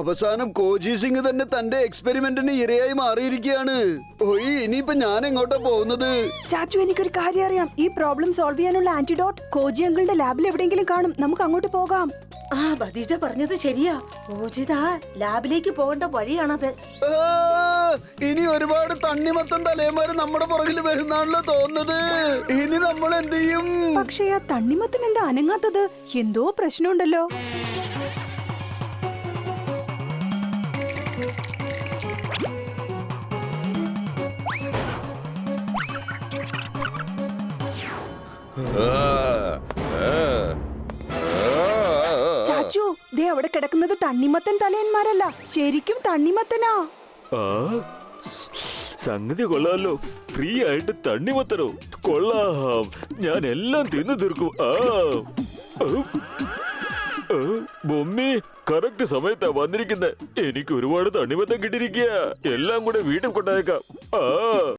അവസാനം കോജി സിംഗ് തന്നെ തന്റെ എക്സ്പെരിമെന്റിന് ഇരയായി മാറിയിരിക്കുകയാണ്. ഓയ്, ഇനിയിപ്പോ ഞാൻ എങ്ങോട്ടാ പോകുന്നത്? ചാച്ചു, എനിക്കൊരു കാര്യം അറിയാം. ഈ പ്രോബ്ലം സോൾവ് ചെയ്യാനുള്ള ആന്റിഡോട്ട് കോജി അങ്കിളുടെ ലാബിൽ എവിടെയെങ്കിലും കാണും. നമുക്ക് അങ്ങോട്ട് പോകാം. ആ ബദീജ പറഞ്ഞത് ശരിയാ. ഓജിത ലാബിലേക്ക് പോകേണ്ട വഴിയാണത്. ഇനി ഒരുപാട് തണ്ണിമത്തൻ തലേമാര് നമ്മുടെ പുറകിൽ വരുന്നാണല്ലോ തോന്നുന്നത്. ഇനി നമ്മൾ എന്ത് ചെയ്യും? പക്ഷേ ആ തണ്ണിമത്തൻ എന്താ അനങ്ങാത്തത്? എന്തോ പ്രശ്നമുണ്ടല്ലോ. ചാച്ചു, ദേ അവിടെ കിടക്കുന്നത് തണ്ണിമത്തൻ തലയന്മാരല്ല, ശരിക്കും തണ്ണിമത്തനാ. സംഗതി കൊള്ളാലോ. ഫ്രീ ആയിട്ട് തണ്ണിമത്തനോ? കൊള്ളാം, ഞാൻ എല്ലാം തിന്നു തീർക്കും. മമ്മി കറക്റ്റ് സമയത്താ വന്നിരിക്കുന്നത്. എനിക്ക് ഒരുപാട് തണ്ണിമത്തം കിട്ടിയിരിക്കുക. എല്ലാം കൂടെ വീട്ടിൽ കൊണ്ടേക്കാം.